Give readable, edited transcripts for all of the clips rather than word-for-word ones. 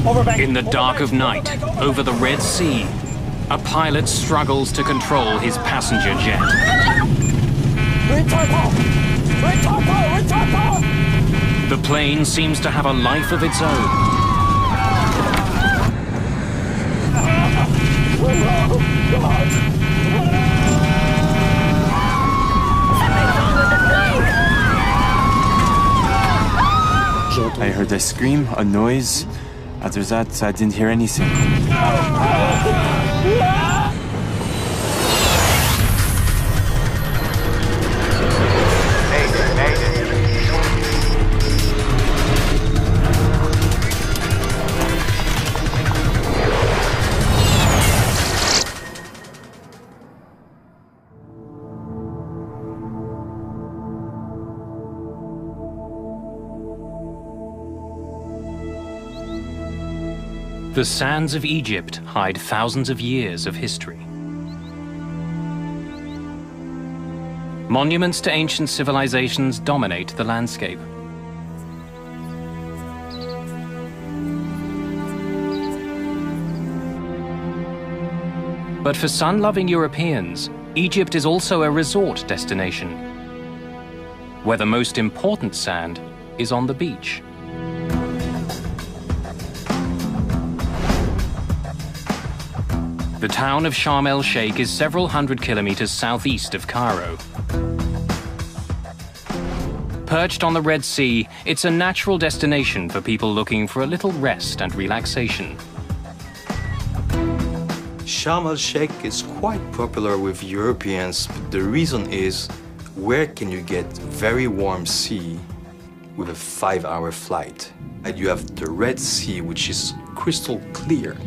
In the dark of night, over the Red Sea, a pilot struggles to control his passenger jet. The plane seems to have a life of its own. I heard a scream, a noise. After that, I didn't hear anything. The sands of Egypt hide thousands of years of history. Monuments to ancient civilizations dominate the landscape. But for sun-loving Europeans, Egypt is also a resort destination, where the most important sand is on the beach. The town of Sharm el-Sheikh is several hundred kilometers southeast of Cairo. Perched on the Red Sea, it's a natural destination for people looking for a little rest and relaxation. Sharm el-Sheikh is quite popular with Europeans, but the reason is, where can you get very warm sea with a 5-hour flight? And you have the Red Sea, which is crystal clear,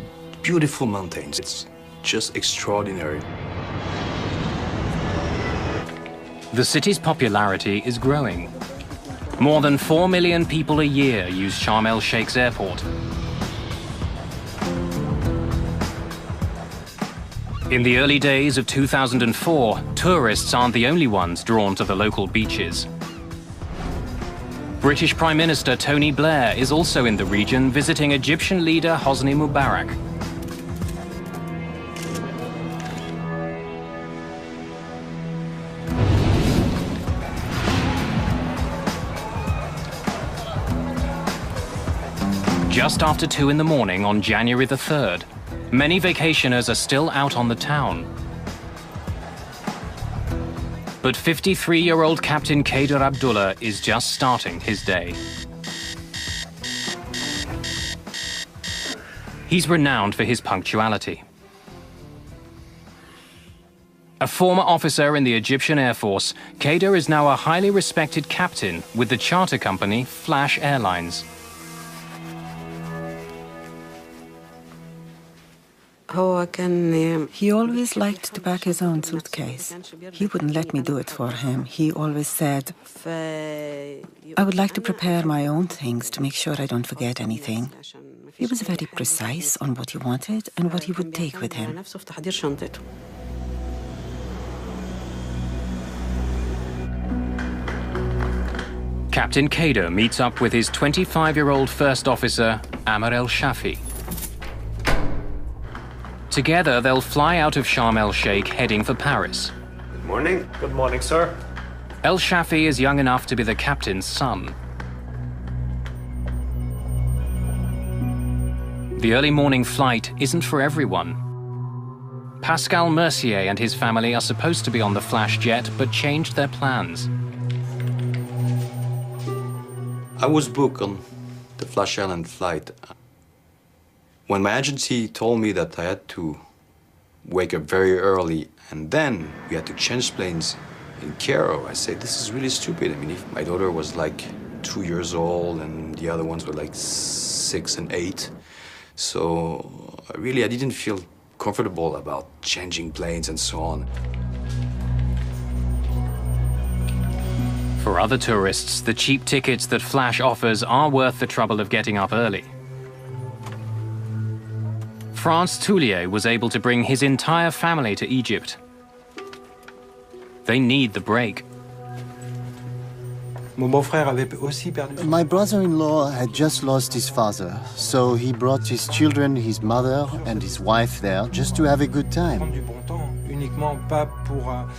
beautiful mountains. It's just extraordinary. The city's popularity is growing. More than 4 million people a year use Sharm el-Sheikh's airport. In the early days of 2004, tourists aren't the only ones drawn to the local beaches. British Prime Minister Tony Blair is also in the region visiting Egyptian leader Hosni Mubarak. Just after 2 in the morning on January the 3rd, many vacationers are still out on the town. But 53-year-old Captain Kader Abdullah is just starting his day. He's renowned for his punctuality. A former officer in the Egyptian Air Force, Kader is now a highly respected captain with the charter company Flash Airlines. He always liked to pack his own suitcase. He wouldn't let me do it for him. He always said, I would like to prepare my own things to make sure I don't forget anything. He was very precise on what he wanted and what he would take with him. Captain Kader meets up with his 25-year-old first officer, Amr el-Shafi. Together, they'll fly out of Sharm el-Sheikh heading for Paris. Good morning. Good morning, sir. El-Shafi is young enough to be the captain's son. The early morning flight isn't for everyone. Pascal Mercier and his family are supposed to be on the Flash jet, but changed their plans. I was booked on the Flash Island flight. When my agency told me that I had to wake up very early and then we had to change planes in Cairo, I said, this is really stupid. I mean, if my daughter was like 2 years old and the other ones were like 6 and 8. So really, I didn't feel comfortable about changing planes and so on. For other tourists, the cheap tickets that Flash offers are worth the trouble of getting up early. France Toulier was able to bring his entire family to Egypt. They need the break. My brother-in-law had just lost his father, so he brought his children, his mother, and his wife there just to have a good time.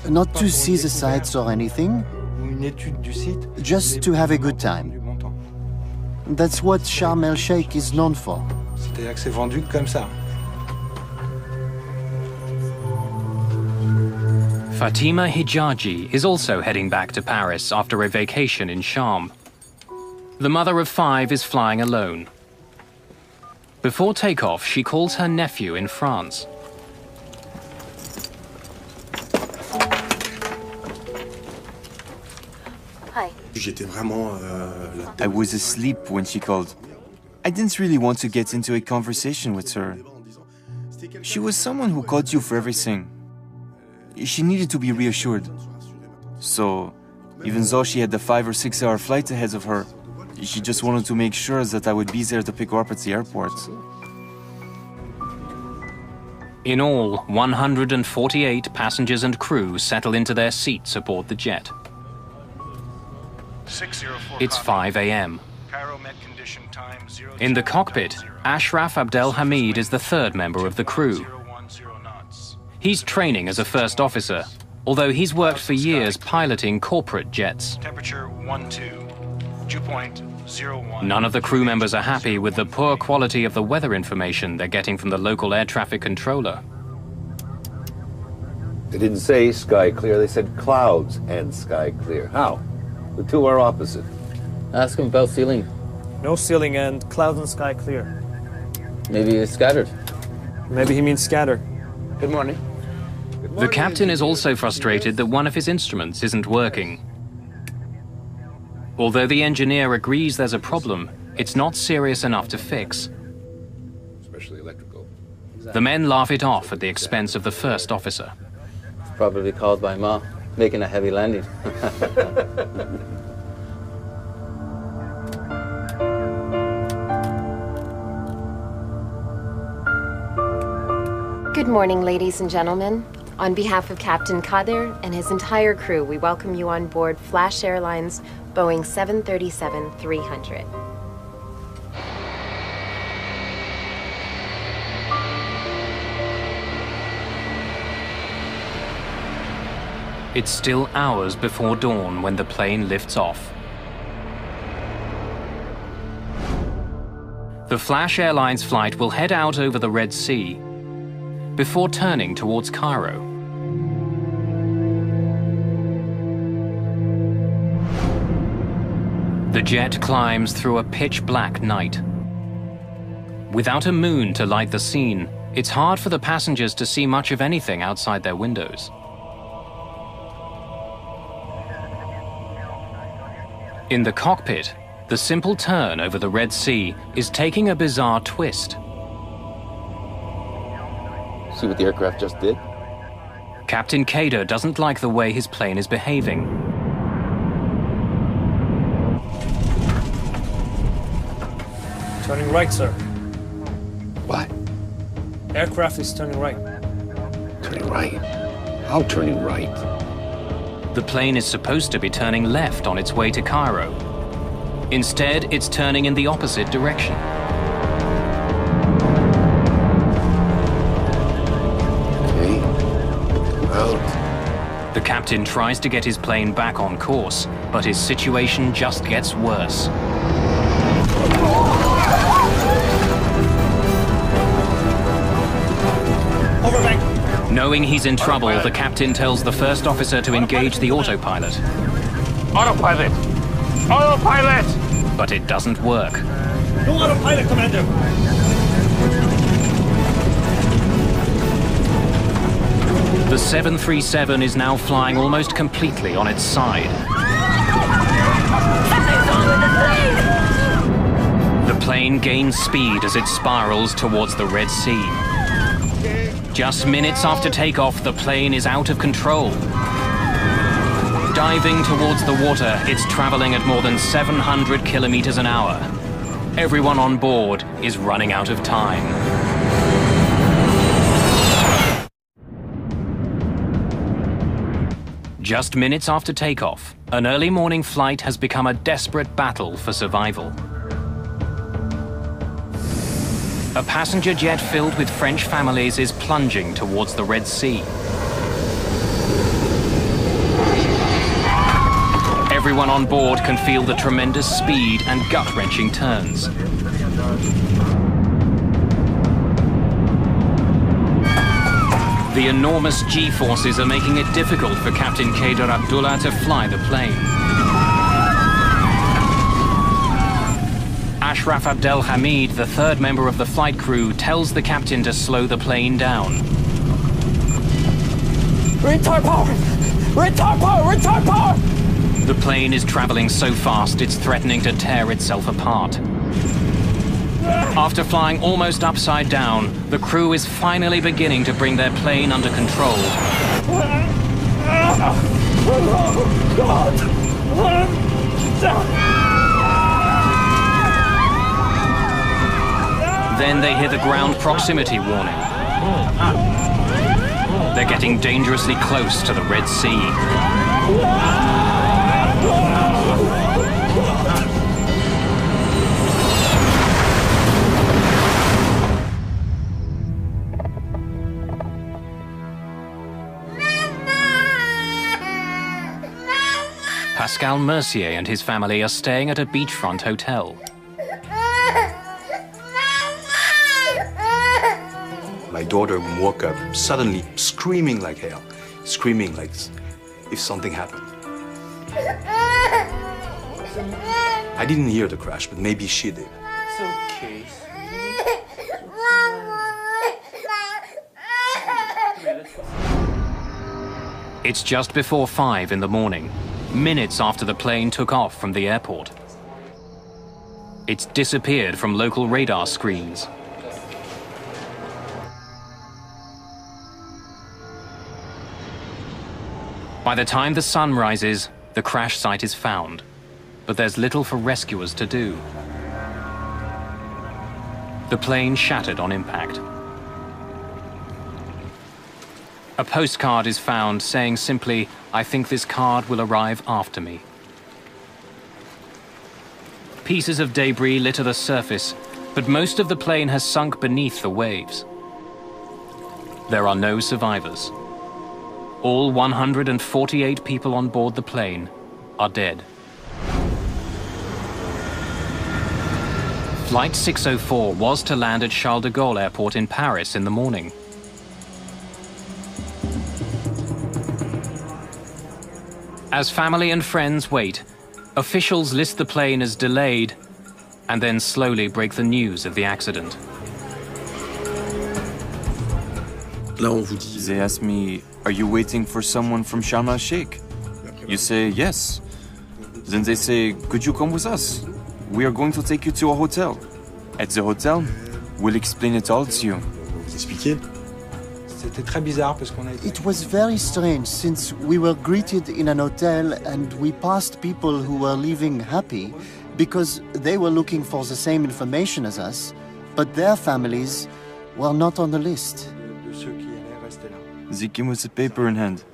Not to see the sights or anything, just to have a good time. That's what Sharm el-Sheikh is known for. Fatima Hijaji is also heading back to Paris after a vacation in Sharm. The mother of 5 is flying alone. Before takeoff, she calls her nephew in France. Hi. I was asleep when she called. I didn't really want to get into a conversation with her. She was someone who called you for everything. She needed to be reassured. So, even though she had the 5 or 6 hour flight ahead of her, she just wanted to make sure that I would be there to pick her up at the airport. In all, 148 passengers and crew settle into their seats aboard the jet. It's 5 a.m. In the cockpit, Ashraf Abdel Hamid is the 3rd member of the crew. He's training as a first officer, although he's worked for years piloting corporate jets. None of the crew members are happy with the poor quality of the weather information they're getting from the local air traffic controller. They didn't say sky clear, they said clouds and sky clear. How? The two are opposite. Ask him about ceiling. No ceiling and clouds and sky clear. Maybe it's scattered. Maybe he means scatter. Good morning. The captain is also frustrated that one of his instruments isn't working. Although the engineer agrees there's a problem, it's not serious enough to fix. Especially electrical. The men laugh it off at the expense of the first officer. Probably called by Ma, making a heavy landing. Good morning, ladies and gentlemen. On behalf of Captain Kader and his entire crew, we welcome you on board Flash Airlines Boeing 737-300. It's still hours before dawn when the plane lifts off. The Flash Airlines flight will head out over the Red Sea before turning towards Cairo. The jet climbs through a pitch-black night. Without a moon to light the scene, it's hard for the passengers to see much of anything outside their windows. In the cockpit, the simple turn over the Red Sea is taking a bizarre twist. See what the aircraft just did? Captain Kader doesn't like the way his plane is behaving. Turning right, sir. What? Aircraft is turning right. Turning right? How turning right? The plane is supposed to be turning left on its way to Cairo. Instead, it's turning in the opposite direction. Okay. Out. The captain tries to get his plane back on course, but his situation just gets worse. Overbank. Knowing he's in trouble, the captain tells the first officer to engage the autopilot. Autopilot! Autopilot! But it doesn't work. No autopilot, Commander! The 737 is now flying almost completely on its side. Something's wrong with the plane! The plane gains speed as it spirals towards the Red Sea. Just minutes after takeoff, the plane is out of control. Diving towards the water, it's traveling at more than 700 kilometers an hour. Everyone on board is running out of time. Just minutes after takeoff, an early morning flight has become a desperate battle for survival. A passenger jet filled with French families is plunging towards the Red Sea. Everyone on board can feel the tremendous speed and gut-wrenching turns. The enormous G-forces are making it difficult for Captain Kader Abdullah to fly the plane. Ashraf Abdel Hamid, the third member of the flight crew, tells the captain to slow the plane down. Retard power! Retard power! Retard power! The plane is traveling so fast it's threatening to tear itself apart. After flying almost upside down, the crew is finally beginning to bring their plane under control. Then they hear the ground proximity warning. They're getting dangerously close to the Red Sea. Pascal Mercier and his family are staying at a beachfront hotel. My daughter woke up suddenly screaming like hell, screaming like if something happened. I didn't hear the crash, but maybe she did. It's okay. It's just before 5 in the morning, minutes after the plane took off from the airport. It's disappeared from local radar screens. By the time the sun rises, the crash site is found, but there's little for rescuers to do. The plane shattered on impact. A postcard is found saying simply, "I think this card will arrive after me." Pieces of debris litter the surface, but most of the plane has sunk beneath the waves. There are no survivors. All 148 people on board the plane are dead. Flight 604 was to land at Charles de Gaulle Airport in Paris in the morning. As family and friends wait, officials list the plane as delayed and then slowly break the news of the accident. They ask me, "Are you waiting for someone from Sharm el-Sheikh?" You say, "Yes." Then they say, "Could you come with us? We are going to take you to a hotel. At the hotel, we'll explain it all to you." It was very strange since we were greeted in an hotel and we passed people who were leaving happy because they were looking for the same information as us, but their families were not on the list. They came with a paper in hand.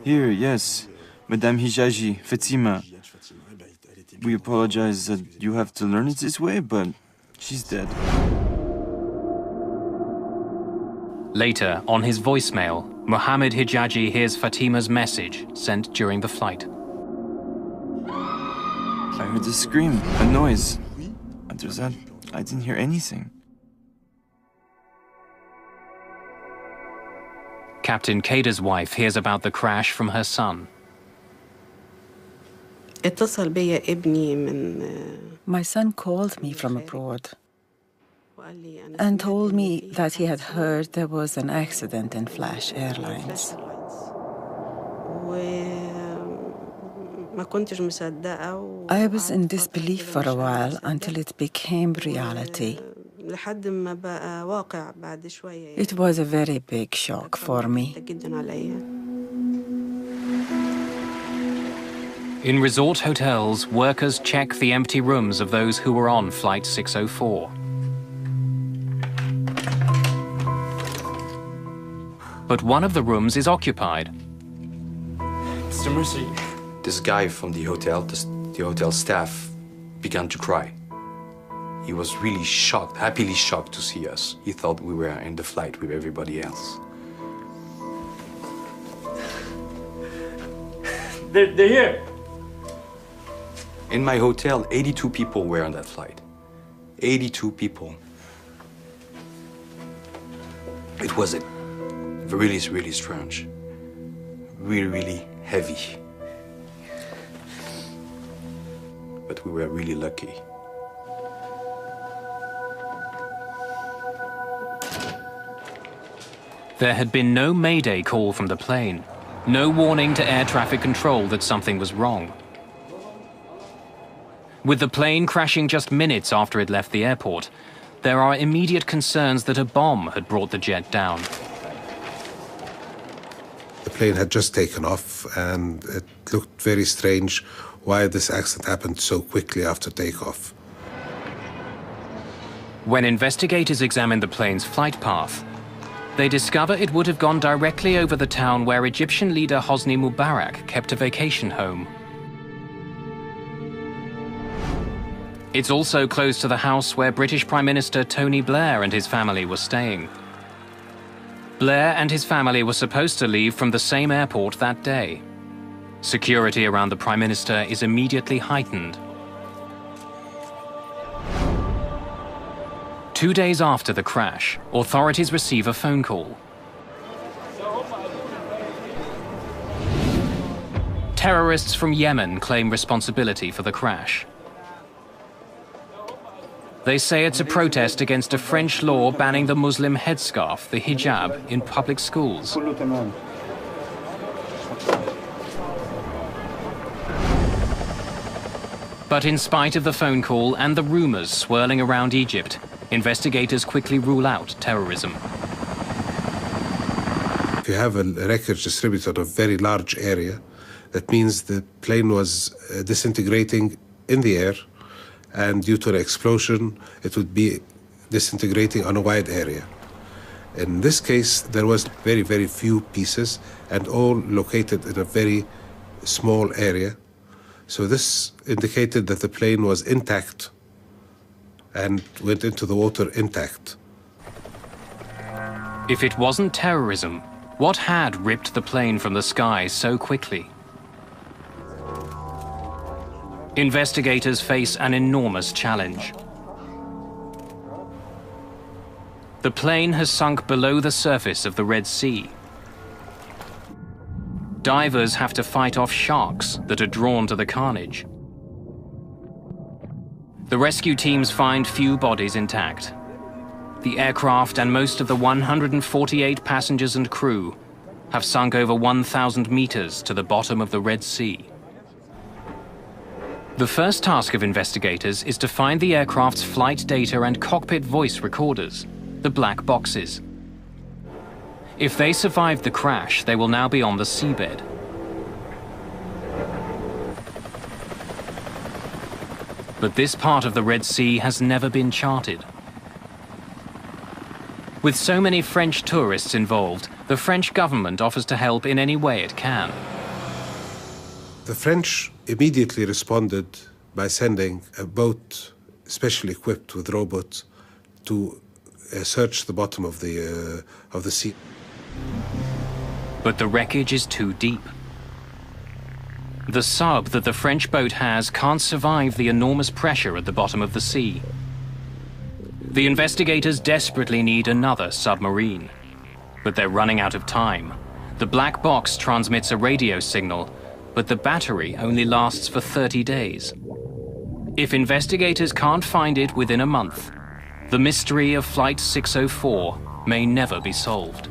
"Here, yes, Madame Hijaji, Fatima. We apologize that you have to learn it this way, but she's dead." Later, on his voicemail, Mohammed Hijaji hears Fatima's message sent during the flight. I heard a scream, a noise. After that, I didn't hear anything. Captain Kader's wife hears about the crash from her son. My son called me from abroad and told me that he had heard there was an accident in Flash Airlines. I was in disbelief for a while until it became reality. It was a very big shock for me. In resort hotels, workers check the empty rooms of those who were on Flight 604. But one of the rooms is occupied. mercy. This guy from the hotel, the hotel staff, began to cry. He was really shocked, happily shocked to see us. He thought we were in the flight with everybody else. They're here. In my hotel, 82 people were on that flight. 82 people. It was really, really strange. Really, really heavy. But we were really lucky. There had been no Mayday call from the plane. No warning to air traffic control that something was wrong. With the plane crashing just minutes after it left the airport, there are immediate concerns that a bomb had brought the jet down. The plane had just taken off, and it looked very strange why this accident happened so quickly after takeoff. When investigators examined the plane's flight path, they discover it would have gone directly over the town where Egyptian leader Hosni Mubarak kept a vacation home. It's also close to the house where British Prime Minister Tony Blair and his family were staying. Blair and his family were supposed to leave from the same airport that day. Security around the Prime Minister is immediately heightened. 2 days after the crash, authorities receive a phone call. Terrorists from Yemen claim responsibility for the crash. They say it's a protest against a French law banning the Muslim headscarf, the hijab, in public schools. But in spite of the phone call and the rumors swirling around Egypt, investigators quickly rule out terrorism. If you have a wreckage distributed on a very large area, that means the plane was disintegrating in the air, and due to an explosion, it would be disintegrating on a wide area. In this case, there was very, very few pieces, and all located in a very small area. So this indicated that the plane was intact and went into the water intact. If it wasn't terrorism, what had ripped the plane from the sky so quickly? Investigators face an enormous challenge. The plane has sunk below the surface of the Red Sea. Divers have to fight off sharks that are drawn to the carnage. The rescue teams find few bodies intact. The aircraft and most of the 148 passengers and crew have sunk over 1,000 meters to the bottom of the Red Sea. The first task of investigators is to find the aircraft's flight data and cockpit voice recorders, the black boxes. If they survived the crash, they will now be on the seabed. But this part of the Red Sea has never been charted. With so many French tourists involved, the French government offers to help in any way it can. The French immediately responded by sending a boat specially equipped with robots to search the bottom of the sea. But the wreckage is too deep. The sub that the French boat has can't survive the enormous pressure at the bottom of the sea. The investigators desperately need another submarine. But they're running out of time. The black box transmits a radio signal, but the battery only lasts for 30 days. If investigators can't find it within a month, the mystery of Flight 604 may never be solved.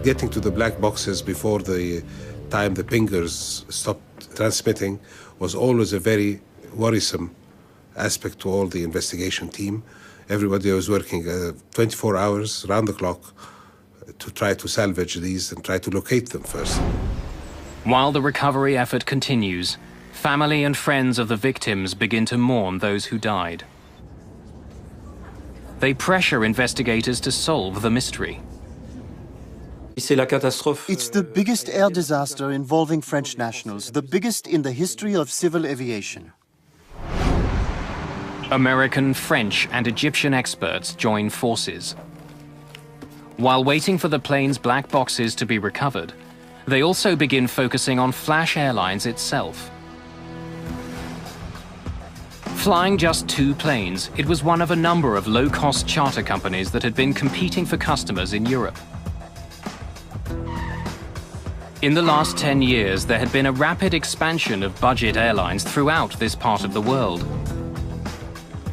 Getting to the black boxes before the time the pingers stopped transmitting was always a very worrisome aspect to all the investigation team. Everybody was working 24 hours, round the clock, to try to salvage these and try to locate them first. While the recovery effort continues, family and friends of the victims begin to mourn those who died. They pressure investigators to solve the mystery. It's the biggest air disaster involving French nationals, the biggest in the history of civil aviation. American, French, and Egyptian experts join forces. While waiting for the plane's black boxes to be recovered, they also begin focusing on Flash Airlines itself. Flying just 2 planes, it was one of a number of low-cost charter companies that had been competing for customers in Europe. In the last 10 years, there had been a rapid expansion of budget airlines throughout this part of the world.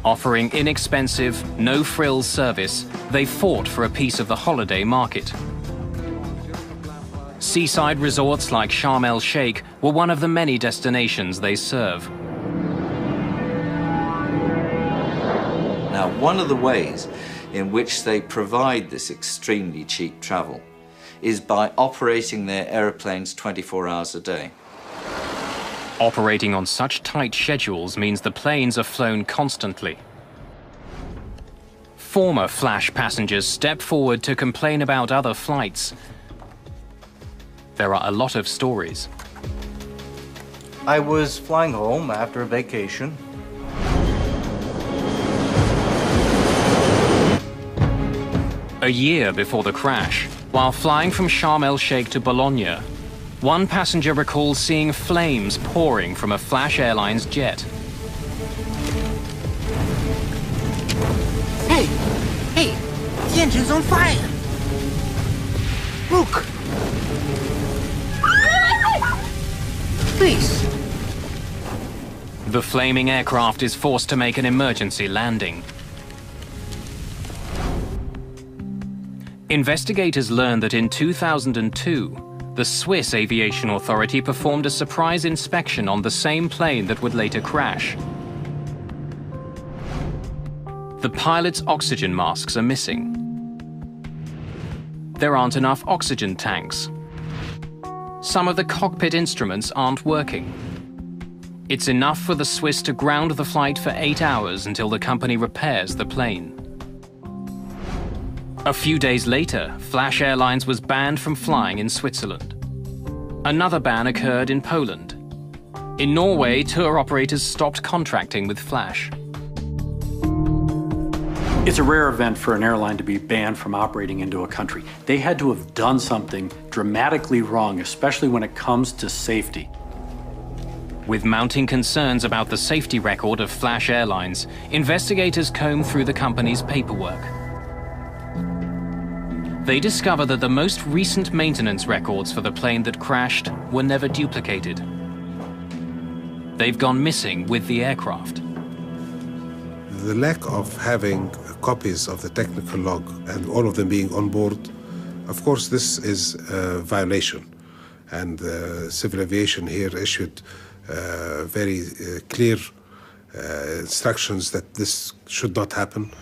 Offering inexpensive, no-frills service, they fought for a piece of the holiday market. Seaside resorts like Sharm el-Sheikh were one of the many destinations they serve. Now, one of the ways in which they provide this extremely cheap travel is by operating their aeroplanes 24 hours a day. Operating on such tight schedules means the planes are flown constantly. Former Flash passengers step forward to complain about other flights. There are a lot of stories. I was flying home after a vacation. A year before the crash, while flying from Sharm el-Sheikh to Bologna, one passenger recalls seeing flames pouring from a Flash Airlines jet. Hey! Hey! The engine's on fire! Look! Please! The flaming aircraft is forced to make an emergency landing. Investigators learned that in 2002, the Swiss Aviation Authority performed a surprise inspection on the same plane that would later crash. The pilot's oxygen masks are missing. There aren't enough oxygen tanks. Some of the cockpit instruments aren't working. It's enough for the Swiss to ground the flight for 8 hours until the company repairs the plane. A few days later, Flash Airlines was banned from flying in Switzerland. Another ban occurred in Poland. In Norway, tour operators stopped contracting with Flash. It's a rare event for an airline to be banned from operating into a country. They had to have done something dramatically wrong, especially when it comes to safety. With mounting concerns about the safety record of Flash Airlines, investigators combed through the company's paperwork. They discover that the most recent maintenance records for the plane that crashed were never duplicated. They've gone missing with the aircraft. The lack of having copies of the technical log and all of them being on board, of course, this is a violation. And civil aviation here issued very clear instructions that this should not happen.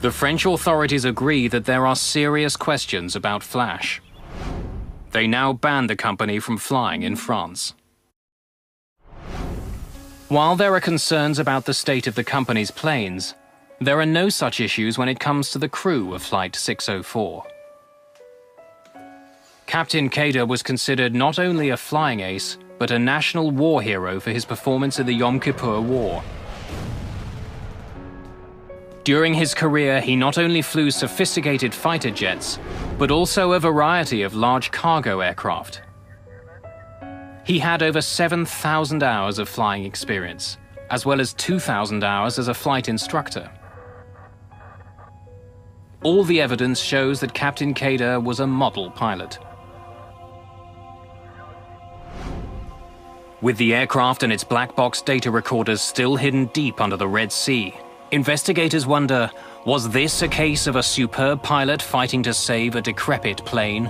The French authorities agree that there are serious questions about Flash. They now ban the company from flying in France. While there are concerns about the state of the company's planes, there are no such issues when it comes to the crew of Flight 604. Captain Kader was considered not only a flying ace, but a national war hero for his performance in the Yom Kippur War. During his career, he not only flew sophisticated fighter jets, but also a variety of large cargo aircraft. He had over 7,000 hours of flying experience, as well as 2,000 hours as a flight instructor. All the evidence shows that Captain Kader was a model pilot. With the aircraft and its black box data recorders still hidden deep under the Red Sea, investigators wonder, was this a case of a superb pilot fighting to save a decrepit plane?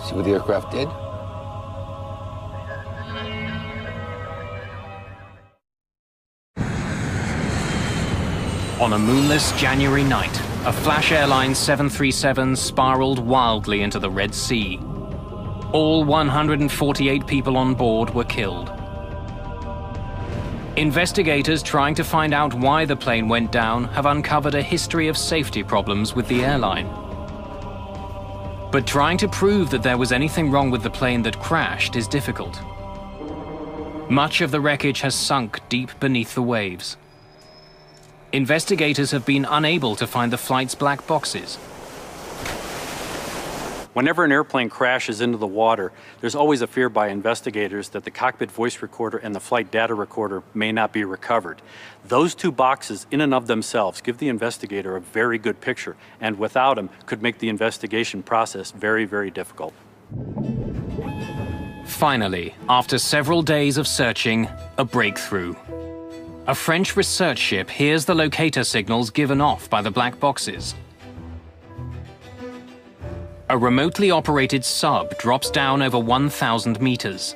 See what the aircraft did? On a moonless January night, a Flash Airlines 737 spiraled wildly into the Red Sea. All 148 people on board were killed. Investigators trying to find out why the plane went down have uncovered a history of safety problems with the airline. But trying to prove that there was anything wrong with the plane that crashed is difficult. Much of the wreckage has sunk deep beneath the waves. Investigators have been unable to find the flight's black boxes. Whenever an airplane crashes into the water, there's always a fear by investigators that the cockpit voice recorder and the flight data recorder may not be recovered. Those two boxes in and of themselves give the investigator a very good picture, and without them could make the investigation process very, very difficult. Finally, after several days of searching, a breakthrough. A French research ship hears the locator signals given off by the black boxes. A remotely operated sub drops down over 1,000 meters.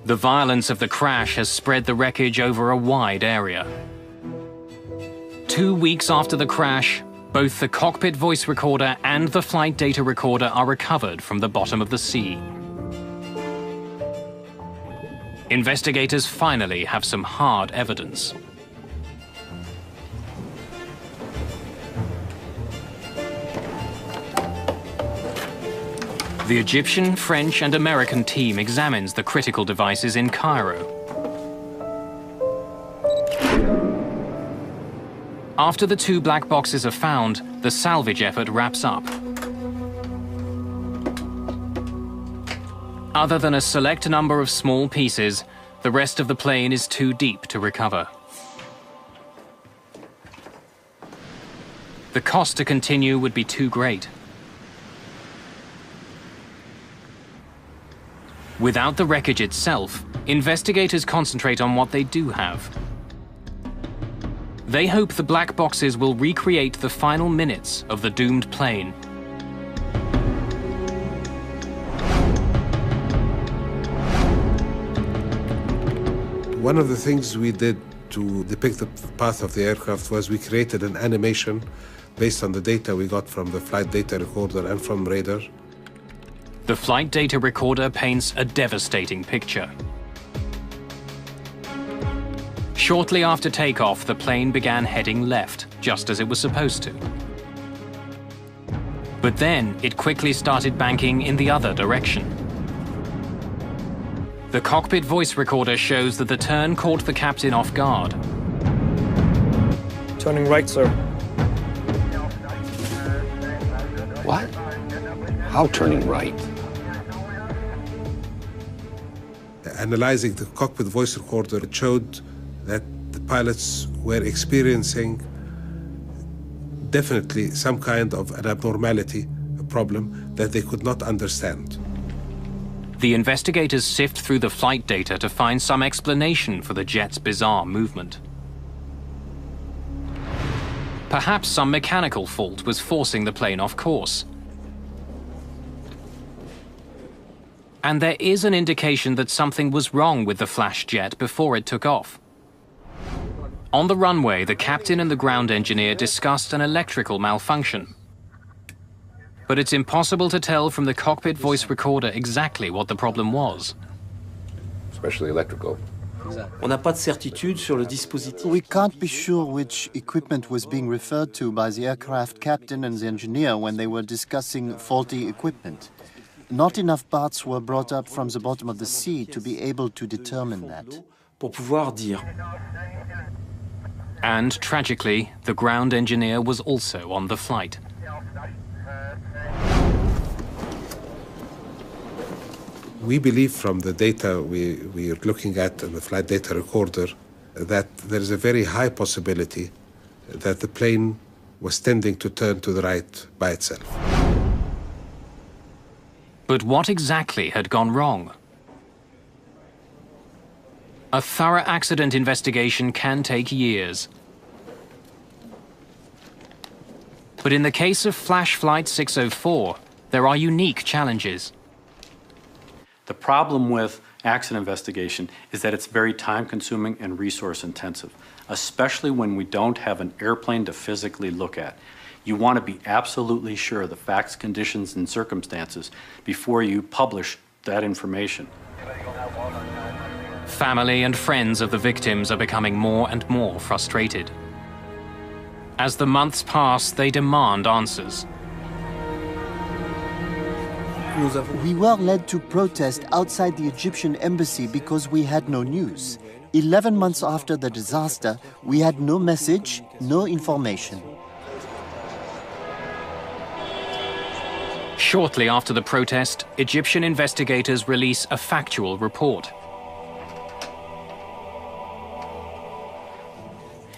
The violence of the crash has spread the wreckage over a wide area. 2 weeks after the crash, both the cockpit voice recorder and the flight data recorder are recovered from the bottom of the sea. Investigators finally have some hard evidence. The Egyptian, French, and American team examines the critical devices in Cairo. After the 2 black boxes are found, the salvage effort wraps up. Other than a select number of small pieces, the rest of the plane is too deep to recover. The cost to continue would be too great. Without the wreckage itself, investigators concentrate on what they do have. They hope the black boxes will recreate the final minutes of the doomed plane. One of the things we did to depict the path of the aircraft was we created an animation based on the data we got from the flight data recorder and from radar. The flight data recorder paints a devastating picture. Shortly after takeoff, the plane began heading left, just as it was supposed to. But then it quickly started banking in the other direction. The cockpit voice recorder shows that the turn caught the captain off guard. Turning right, sir. What? How turning right? Analyzing the cockpit voice recorder, it showed that the pilots were experiencing definitely some kind of an abnormality, a problem that they could not understand. The investigators sift through the flight data to find some explanation for the jet's bizarre movement. Perhaps some mechanical fault was forcing the plane off course. And there is an indication that something was wrong with the flash jet before it took off. On the runway, the captain and the ground engineer discussed an electrical malfunction. But it's impossible to tell from the cockpit voice recorder exactly what the problem was. Especially electrical. On n'a pas de certitude sur le dispositif. We can't be sure which equipment was being referred to by the aircraft captain and the engineer when they were discussing faulty equipment. Not enough parts were brought up from the bottom of the sea to be able to determine that. Pour pouvoir dire. And tragically, the ground engineer was also on the flight. We believe from the data we are looking at in the flight data recorder that there is a very high possibility that the plane was tending to turn to the right by itself. But what exactly had gone wrong? A thorough accident investigation can take years. But in the case of Flash Flight 604, there are unique challenges. The problem with accident investigation is that it's very time-consuming and resource-intensive, especially when we don't have an airplane to physically look at. You want to be absolutely sure of the facts, conditions, and circumstances before you publish that information. Family and friends of the victims are becoming more and more frustrated. As the months pass, they demand answers. We were led to protest outside the Egyptian embassy because we had no news. 11 months after the disaster, we had no message, no information. Shortly after the protest, Egyptian investigators release a factual report.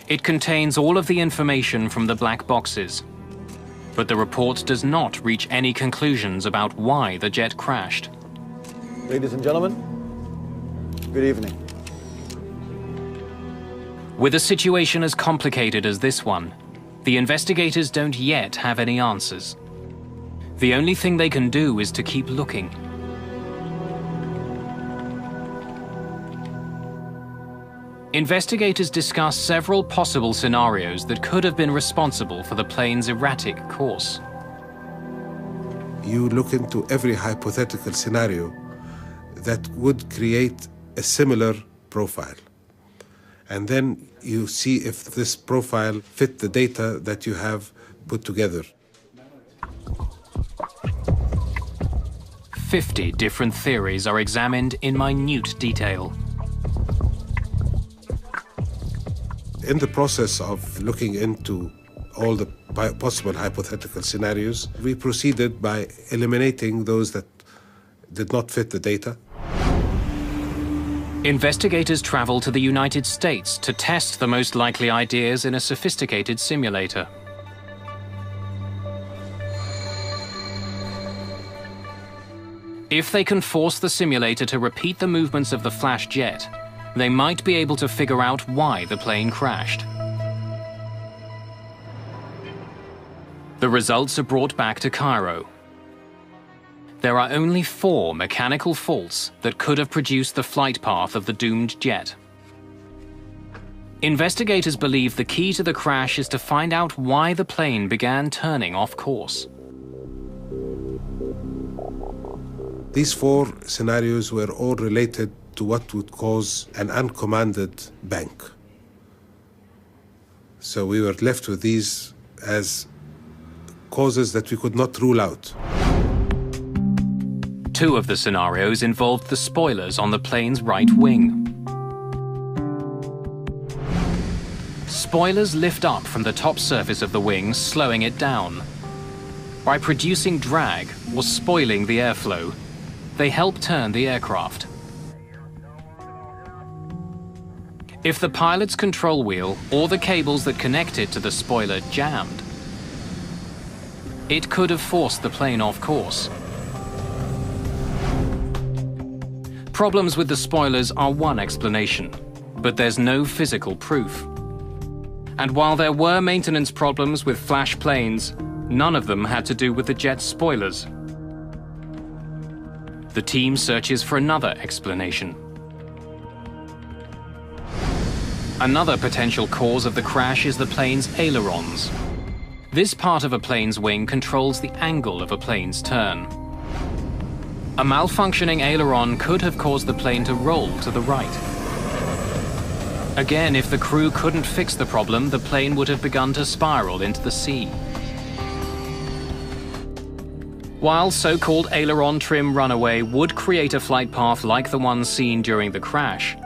It contains all of the information from the black boxes, but the report does not reach any conclusions about why the jet crashed. Ladies and gentlemen, good evening. With a situation as complicated as this one, the investigators don't yet have any answers. The only thing they can do is to keep looking. Investigators discuss several possible scenarios that could have been responsible for the plane's erratic course. You look into every hypothetical scenario that would create a similar profile. And then you see if this profile fit the data that you have put together. 50 different theories are examined in minute detail. In the process of looking into all the possible hypothetical scenarios, we proceeded by eliminating those that did not fit the data. Investigators travel to the United States to test the most likely ideas in a sophisticated simulator. If they can force the simulator to repeat the movements of the flash jet, they might be able to figure out why the plane crashed. The results are brought back to Cairo. There are only 4 mechanical faults that could have produced the flight path of the doomed jet. Investigators believe the key to the crash is to find out why the plane began turning off course. These 4 scenarios were all related to what would cause an uncommanded bank. So we were left with these as causes that we could not rule out. 2 of the scenarios involved the spoilers on the plane's right wing. Spoilers lift up from the top surface of the wing, slowing it down. By producing drag or spoiling the airflow, they help turn the aircraft. If the pilot's control wheel or the cables that connect it to the spoiler jammed, it could have forced the plane off course. Problems with the spoilers are one explanation, but there's no physical proof. And while there were maintenance problems with flash planes, none of them had to do with the jet's spoilers. The team searches for another explanation. Another potential cause of the crash is the plane's ailerons. This part of a plane's wing controls the angle of a plane's turn. A malfunctioning aileron could have caused the plane to roll to the right. Again, if the crew couldn't fix the problem, the plane would have begun to spiral into the sea. While so-called aileron trim runaway would create a flight path like the one seen during the crash,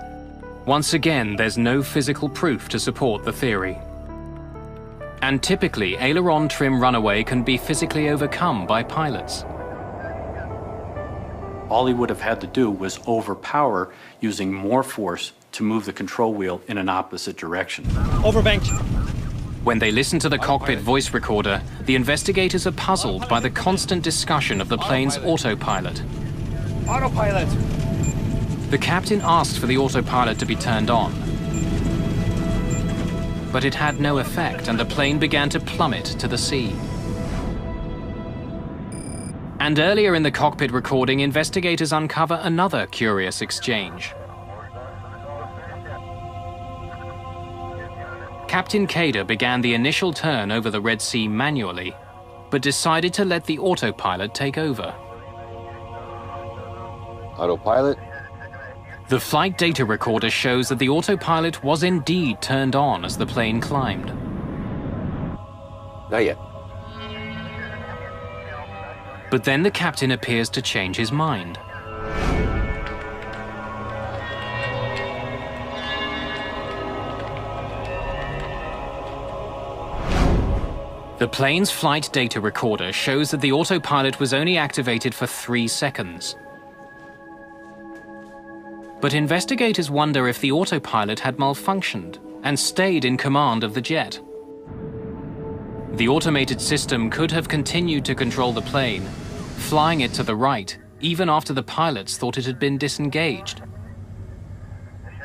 once again, there's no physical proof to support the theory. And typically, aileron trim runaway can be physically overcome by pilots. All he would have had to do was overpower using more force to move the control wheel in an opposite direction. Overbanked. When they listen to the cockpit voice recorder, the investigators are puzzled by the constant discussion of the plane's autopilot. Autopilot. The captain asked for the autopilot to be turned on, but it had no effect and the plane began to plummet to the sea. And earlier in the cockpit recording, investigators uncover another curious exchange. Captain Kader began the initial turn over the Red Sea manually, but decided to let the autopilot take over. Autopilot. The flight data recorder shows that the autopilot was indeed turned on as the plane climbed. Not yet. But then the captain appears to change his mind. The plane's flight data recorder shows that the autopilot was only activated for 3 seconds. But investigators wonder if the autopilot had malfunctioned and stayed in command of the jet. The automated system could have continued to control the plane, flying it to the right, even after the pilots thought it had been disengaged.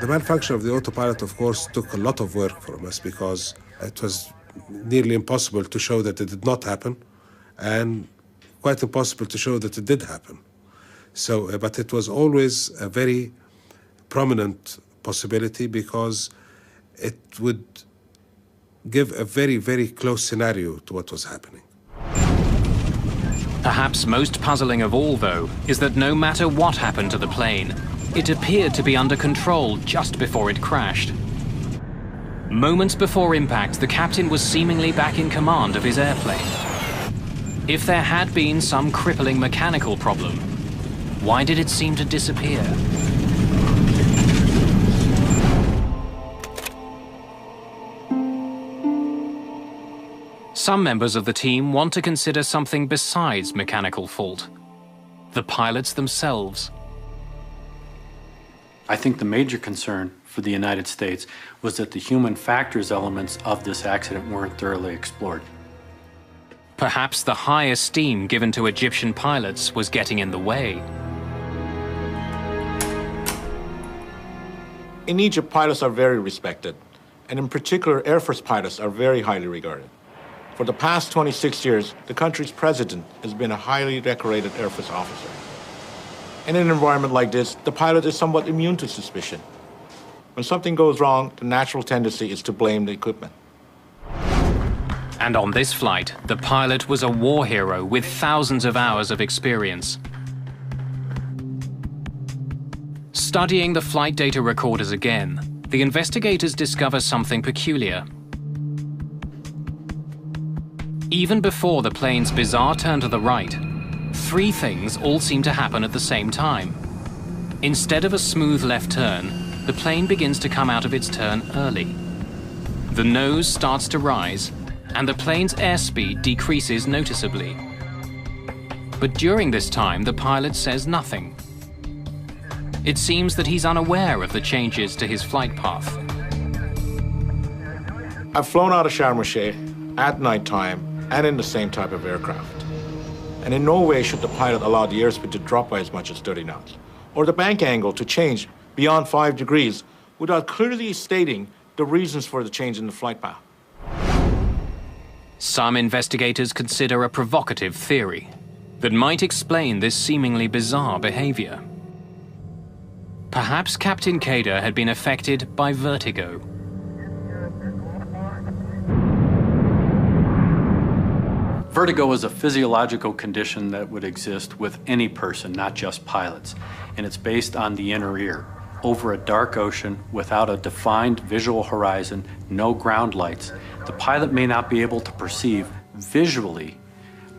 The malfunction of the autopilot, of course, took a lot of work from us because it was nearly impossible to show that it did not happen and quite impossible to show that it did happen. So, but it was always a very prominent possibility because it would give a very, very close scenario to what was happening. Perhaps most puzzling of all, though, is that no matter what happened to the plane, it appeared to be under control just before it crashed. Moments before impact, the captain was seemingly back in command of his airplane. If there had been some crippling mechanical problem, why did it seem to disappear? Some members of the team want to consider something besides mechanical fault: the pilots themselves. I think the major concern for the United States was that the human factors elements of this accident weren't thoroughly explored. Perhaps the high esteem given to Egyptian pilots was getting in the way. In Egypt, pilots are very respected, and in particular, Air Force pilots are very highly regarded. For the past 26 years, the country's president has been a highly decorated Air Force officer. In an environment like this, the pilot is somewhat immune to suspicion. When something goes wrong, the natural tendency is to blame the equipment. And on this flight, the pilot was a war hero with thousands of hours of experience. Studying the flight data recorders again, the investigators discover something peculiar. Even before the plane's bizarre turn to the right, 3 things all seem to happen at the same time. Instead of a smooth left turn, the plane begins to come out of its turn early. The nose starts to rise, and the plane's airspeed decreases noticeably. But during this time, the pilot says nothing. It seems that he's unaware of the changes to his flight path. I've flown out of Sharm el-Sheikh at night time and in the same type of aircraft. And in no way should the pilot allow the airspeed to drop by as much as 30 knots, or the bank angle to change beyond 5 degrees without clearly stating the reasons for the change in the flight path. Some investigators consider a provocative theory that might explain this seemingly bizarre behavior. Perhaps Captain Kader had been affected by vertigo. Vertigo is a physiological condition that would exist with any person, not just pilots, and it's based on the inner ear. Over a dark ocean, without a defined visual horizon, no ground lights, the pilot may not be able to perceive visually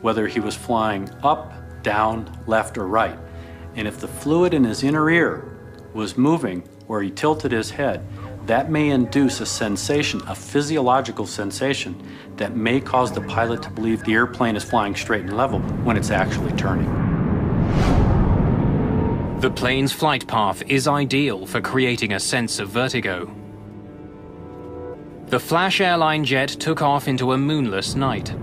whether he was flying up, down, left, or right. And if the fluid in his inner ear was moving or he tilted his head, that may induce a sensation, a physiological sensation, that may cause the pilot to believe the airplane is flying straight and level when it's actually turning. The plane's flight path is ideal for creating a sense of vertigo. The Flash airline jet took off into a moonless night.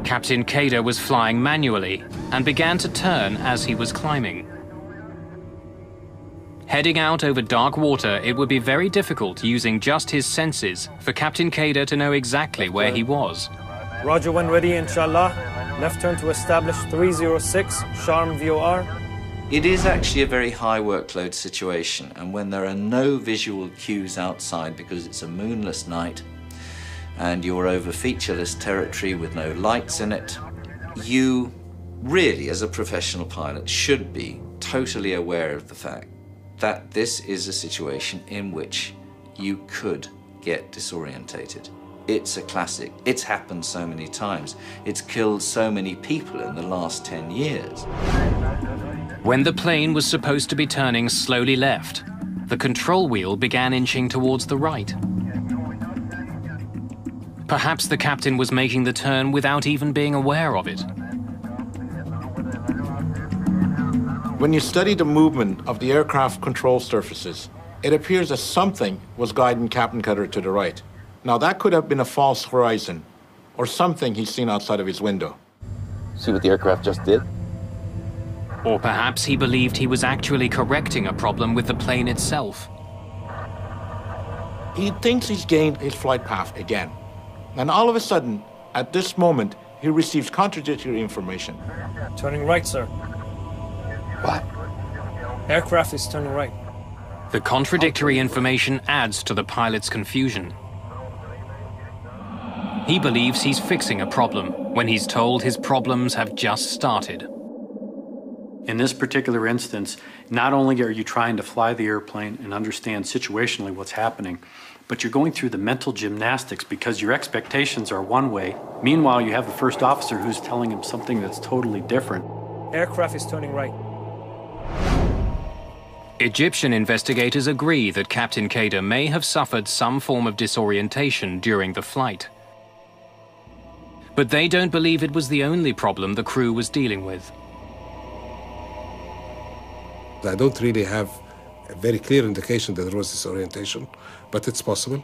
Captain Kader was flying manually and began to turn as he was climbing. Heading out over dark water, it would be very difficult using just his senses for Captain Kader to know exactly where he was. Roger, when ready, inshallah. Left turn to establish 306, Sharm VOR. It is actually a very high workload situation, and when there are no visual cues outside because it's a moonless night and you're over featureless territory with no lights in it, you really, as a professional pilot, should be totally aware of the fact that this is a situation in which you could get disorientated. It's a classic. It's happened so many times. It's killed so many people in the last 10 years. When the plane was supposed to be turning slowly left, the control wheel began inching towards the right. Perhaps the captain was making the turn without even being aware of it. When you study the movement of the aircraft control surfaces, it appears that something was guiding Captain Cutter to the right. Now that could have been a false horizon, or something he's seen outside of his window. See what the aircraft just did? Or perhaps he believed he was actually correcting a problem with the plane itself. He thinks he's gained his flight path again. And all of a sudden, at this moment, he receives contradictory information. Turning right, sir. What? Aircraft is turning right. The contradictory information adds to the pilot's confusion. He believes he's fixing a problem when he's told his problems have just started. In this particular instance, not only are you trying to fly the airplane and understand situationally what's happening, but you're going through the mental gymnastics because your expectations are one way. Meanwhile, you have the first officer who's telling him something that's totally different. Aircraft is turning right. Egyptian investigators agree that Captain Kader may have suffered some form of disorientation during the flight. But they don't believe it was the only problem the crew was dealing with. I don't really have a very clear indication that there was disorientation, but it's possible.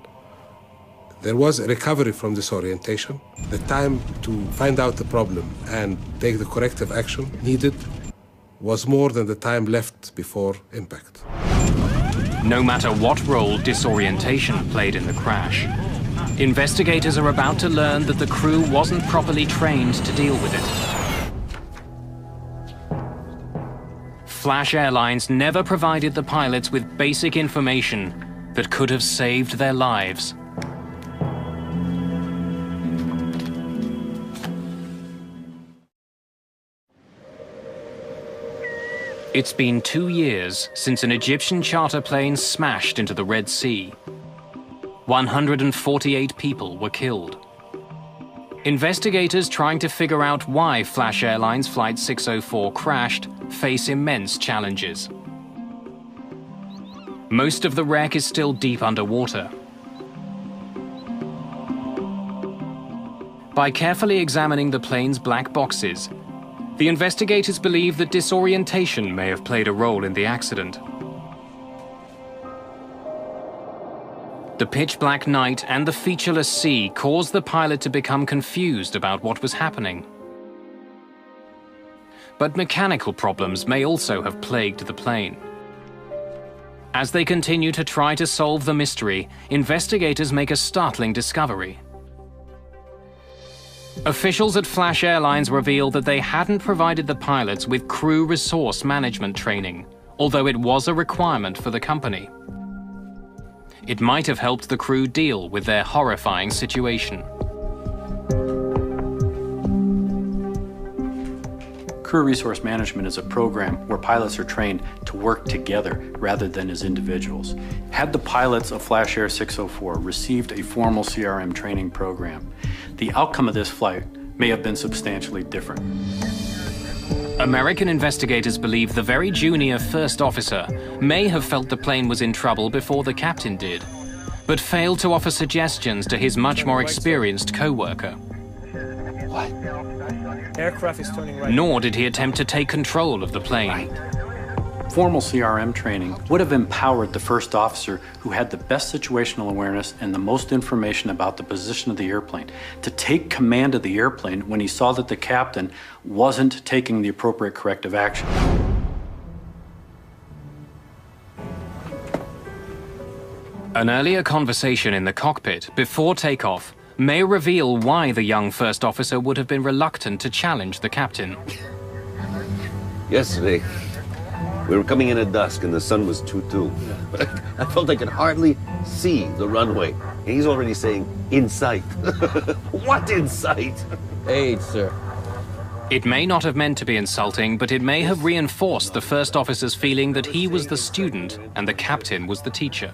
There was a recovery from disorientation. The time to find out the problem and take the corrective action needed was more than the time left before impact. No matter what role disorientation played in the crash, investigators are about to learn that the crew wasn't properly trained to deal with it. Flash Airlines never provided the pilots with basic information that could have saved their lives. It's been 2 years since an Egyptian charter plane smashed into the Red Sea. 148 people were killed. Investigators trying to figure out why Flash Airlines Flight 604 crashed face immense challenges. Most of the wreck is still deep underwater. By carefully examining the plane's black boxes, the investigators believe that disorientation may have played a role in the accident. The pitch-black night and the featureless sea caused the pilot to become confused about what was happening. But mechanical problems may also have plagued the plane. As they continue to try to solve the mystery, investigators make a startling discovery. Officials at Flash Airlines reveal that they hadn't provided the pilots with crew resource management training, although it was a requirement for the company. It might have helped the crew deal with their horrifying situation. Crew resource management is a program where pilots are trained to work together rather than as individuals. Had the pilots of Flash Air 604 received a formal CRM training program, the outcome of this flight may have been substantially different. American investigators believe the very junior first officer may have felt the plane was in trouble before the captain did, but failed to offer suggestions to his much more experienced co-worker. What? Aircraft is turning right. Nor did he attempt to take control of the plane. Formal CRM training would have empowered the first officer who had the best situational awareness and the most information about the position of the airplane to take command of the airplane when he saw that the captain wasn't taking the appropriate corrective action. An earlier conversation in the cockpit before takeoff may reveal why the young first officer would have been reluctant to challenge the captain. Yesterday, we were coming in at dusk and the sun was 2-2. I felt I could hardly see the runway. And he's already saying, in sight. What in sight? Hey, sir. It may not have meant to be insulting, but it may have reinforced the first officer's feeling that he was the student and the captain was the teacher.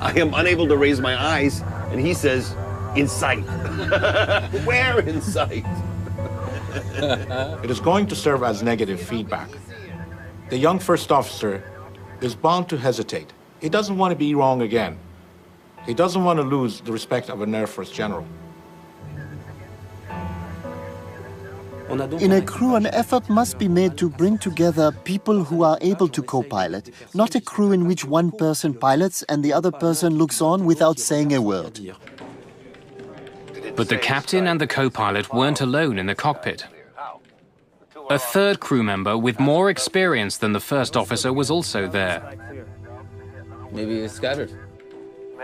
I am unable to raise my eyes, and he says, in sight. Where in sight? It is going to serve as negative feedback. The young first officer is bound to hesitate. He doesn't want to be wrong again. He doesn't want to lose the respect of an Air Force general. In a crew, an effort must be made to bring together people who are able to co-pilot, not a crew in which one person pilots and the other person looks on without saying a word. But the captain and the co-pilot weren't alone in the cockpit. A third crew member with more experience than the first officer was also there. Maybe it's scattered.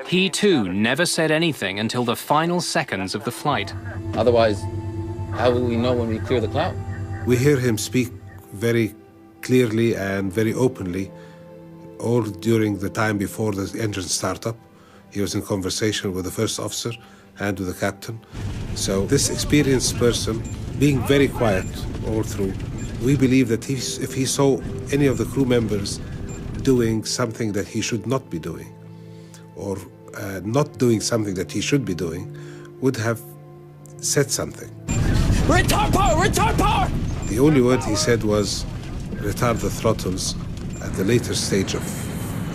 He too never said anything until the final seconds of the flight. Otherwise, how will we know when we clear the cloud? We hear him speak very clearly and very openly all during the time before the engine startup. He was in conversation with the first officer and with the captain. So this experienced person, being very quiet all through, we believe that if he saw any of the crew members doing something that he should not be doing, or not doing something that he should be doing, would have said something. Retard power! Retard power! The only word he said was, retard the throttles at the later stage of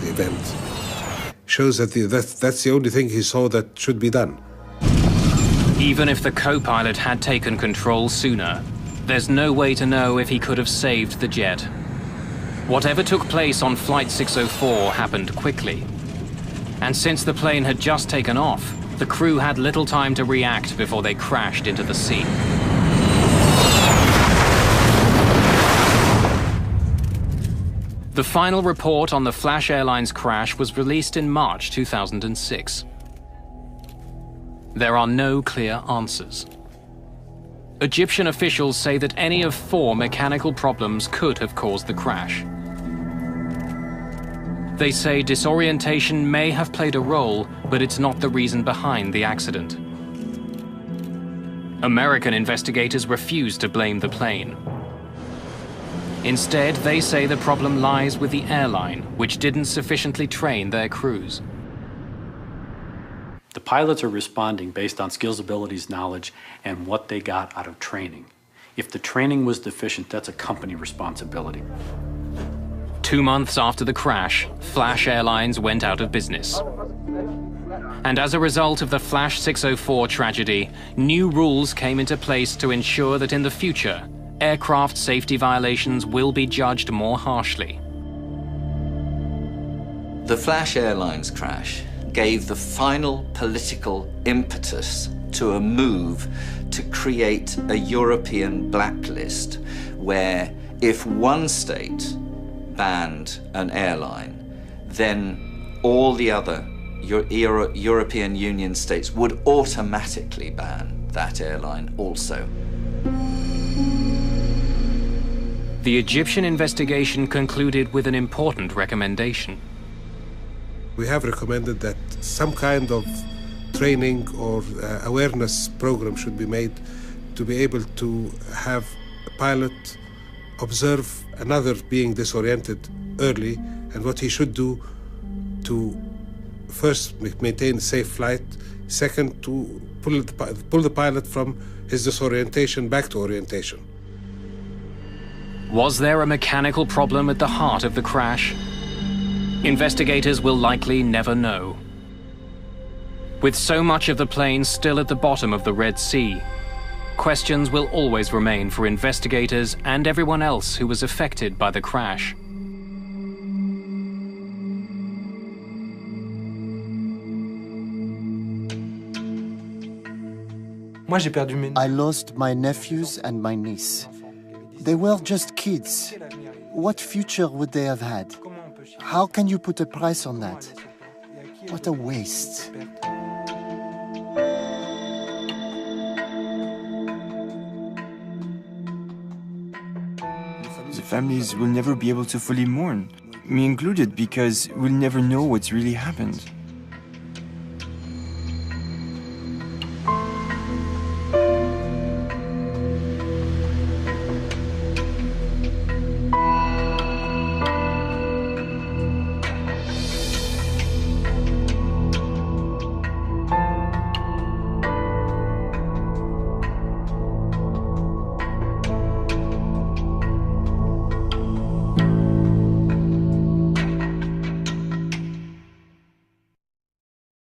the event. Shows that that's the only thing he saw that should be done. Even if the co-pilot had taken control sooner, there's no way to know if he could have saved the jet. Whatever took place on Flight 604 happened quickly. And since the plane had just taken off, the crew had little time to react before they crashed into the sea. The final report on the Flash Airlines crash was released in March 2006. There are no clear answers. Egyptian officials say that any of 4 mechanical problems could have caused the crash. They say disorientation may have played a role, but it's not the reason behind the accident. American investigators refuse to blame the plane. Instead, they say the problem lies with the airline, which didn't sufficiently train their crews. The pilots are responding based on skills, abilities, knowledge, and what they got out of training. If the training was deficient, that's a company responsibility. 2 months after the crash, Flash Airlines went out of business. And as a result of the Flash 604 tragedy, new rules came into place to ensure that in the future, aircraft safety violations will be judged more harshly. The Flash Airlines crash gave the final political impetus to a move to create a European blacklist where if one state banned an airline, then all the other European Union states would automatically ban that airline also. The Egyptian investigation concluded with an important recommendation. We have recommended that some kind of training or awareness program should be made to be able to have a pilot observe another being disoriented early and what he should do to first maintain a safe flight, second to pull the pilot from his disorientation back to orientation. Was there a mechanical problem at the heart of the crash? Investigators will likely never know. With so much of the plane still at the bottom of the Red Sea, questions will always remain for investigators and everyone else who was affected by the crash. I lost my nephews and my niece. They were just kids. What future would they have had? How can you put a price on that? What a waste. The families will never be able to fully mourn, me included, because we'll never know what's really happened.